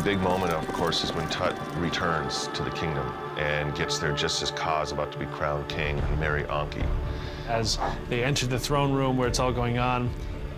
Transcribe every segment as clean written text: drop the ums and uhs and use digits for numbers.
big moment, of course, is when Tut returns to the kingdom and gets there just as Ka is about to be crowned king and marry Anki. As they enter the throne room where it's all going on,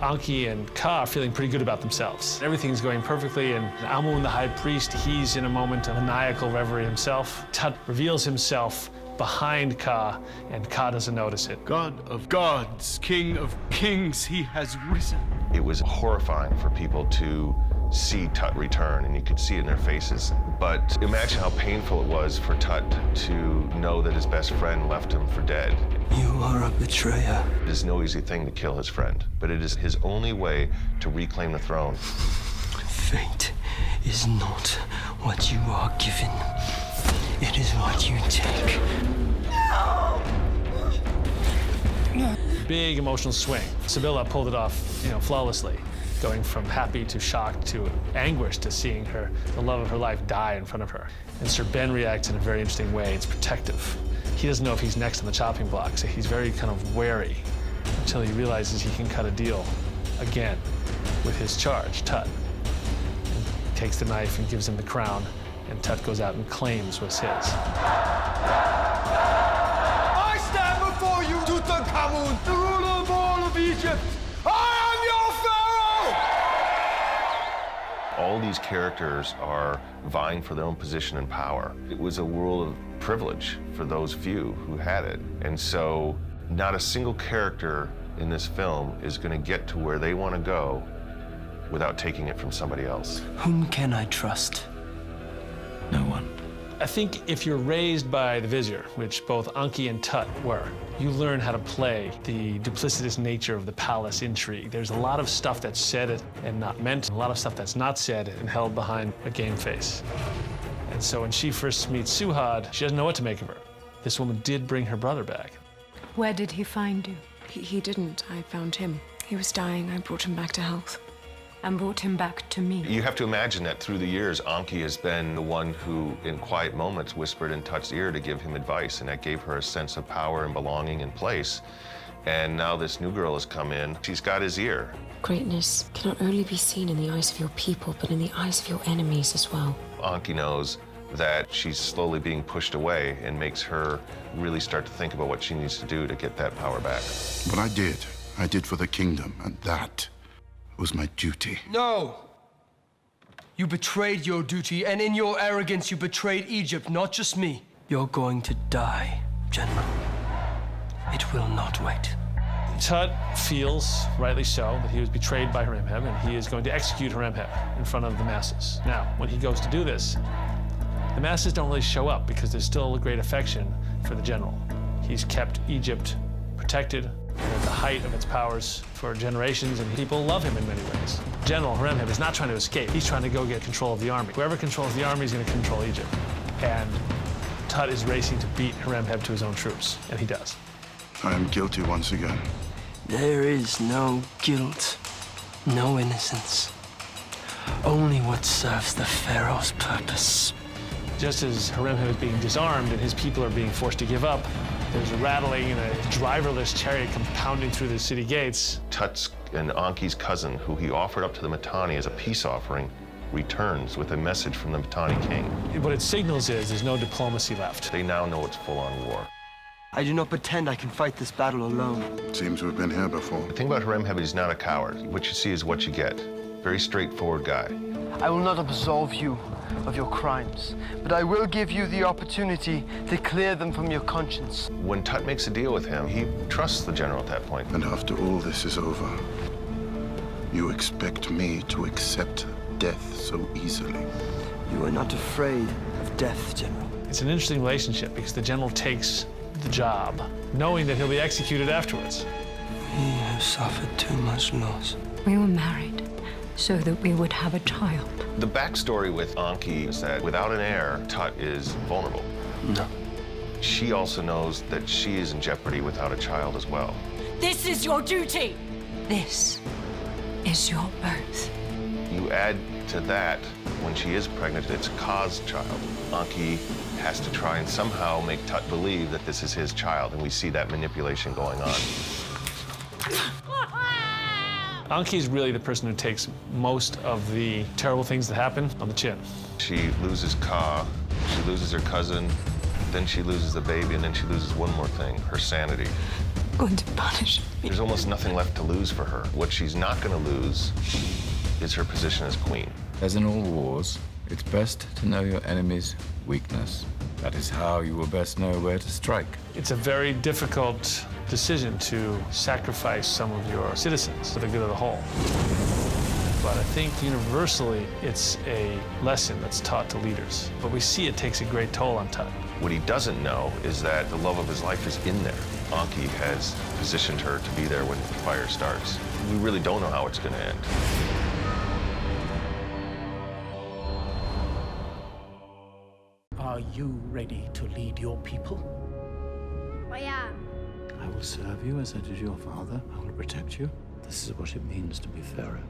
Anki and Ka are feeling pretty good about themselves. Everything's going perfectly, and Amun, the high priest, he's in a moment of maniacal reverie himself. Tut reveals himself behind Ka, and Ka doesn't notice it. God of gods, King of kings, he has risen. It was horrifying for people to see Tut return, and you could see it in their faces. But imagine how painful it was for Tut to know that his best friend left him for dead. You are a betrayer. It is no easy thing to kill his friend, but it is his only way to reclaim the throne. Fate is not what you are given. It is what you take. Big emotional swing. Sibylla pulled it off, flawlessly, going from happy to shocked to anguish to seeing the love of her life, die in front of her. And Sir Ben reacts in a very interesting way. It's protective. He doesn't know if he's next on the chopping block, so he's very kind of wary until he realizes he can cut a deal again with his charge, Tut. And takes the knife and gives him the crown, and Tut goes out and claims what's his. I stand before you, Tutankhamun, the ruler of all of Egypt. I am your pharaoh! All these characters are vying for their own position and power. It was a world of privilege for those few who had it. And so not a single character in this film is going to get to where they want to go without taking it from somebody else. Whom can I trust? No one. I think if you're raised by the Vizier, which both Anki and Tut were, you learn how to play the duplicitous nature of the palace intrigue. There's a lot of stuff that's said and not meant, a lot of stuff that's not said and held behind a game face. And so when she first meets Suhad, she doesn't know what to make of her. This woman did bring her brother back. Where did he find you? He didn't. I found him. He was dying. I brought him back to health. And brought him back to me. You have to imagine that through the years, Anki has been the one who, in quiet moments, whispered in Tut's ear to give him advice, and that gave her a sense of power and belonging and place. And now this new girl has come in. She's got his ear. Greatness cannot only be seen in the eyes of your people, but in the eyes of your enemies as well. Anki knows that she's slowly being pushed away, and makes her really start to think about what she needs to do to get that power back. What I did for the kingdom, and that was my duty. No! You betrayed your duty, and in your arrogance, you betrayed Egypt, not just me. You're going to die, General. It will not wait. Tut feels, rightly so, that he was betrayed by Horemheb, and he is going to execute Horemheb in front of the masses. Now, when he goes to do this, the masses don't really show up because there's still a great affection for the general. He's kept Egypt protected and at the height of its powers for generations, and people love him in many ways. General Horemheb is not trying to escape. He's trying to go get control of the army. Whoever controls the army is going to control Egypt. And Tut is racing to beat Horemheb to his own troops, and he does. I am guilty once again. There is no guilt, no innocence. Only what serves the Pharaoh's purpose. Just as Horemheb is being disarmed and his people are being forced to give up, there's a rattling and a driverless chariot comes pounding through the city gates. Tut's and Anki's cousin, who he offered up to the Mitanni as a peace offering, returns with a message from the Mitanni king. What it signals is there's no diplomacy left. They now know it's full-on war. I do not pretend I can fight this battle alone. Seems we've been here before. The thing about Horemheb, he's not a coward. What you see is what you get. Very straightforward guy. I will not absolve you of your crimes, but I will give you the opportunity to clear them from your conscience. When Tut makes a deal with him, he trusts the general at that point. And after all this is over, you expect me to accept death so easily? You are not afraid of death, General. It's an interesting relationship because the general takes the job, knowing that he'll be executed afterwards. We have suffered too much loss. We were married so that we would have a child. The backstory with Anki is that without an heir, Tut is vulnerable. No. She also knows that she is in jeopardy without a child as well. This is your duty. This is your birth. You add to that, when she is pregnant, it's Ka's child. Anki has to try and somehow make Tut believe that this is his child, and we see that manipulation going on. Anki is really the person who takes most of the terrible things that happen on the chin. She loses Ka, she loses her cousin, then she loses the baby, and then she loses one more thing, her sanity. I'm going to punish me. There's almost nothing left to lose for her. What she's not going to lose is her position as queen. As in all wars, it's best to know your enemy's weakness. That is how you will best know where to strike. It's a very difficult decision to sacrifice some of your citizens for the good of the whole. But I think universally, it's a lesson that's taught to leaders. But we see it takes a great toll on Tut. What he doesn't know is that the love of his life is in there. Anki has positioned her to be there when the fire starts. We really don't know how it's going to end. Are you ready to lead your people? I am. I will serve you as I did your father. I will protect you. This is what it means to be Pharaoh.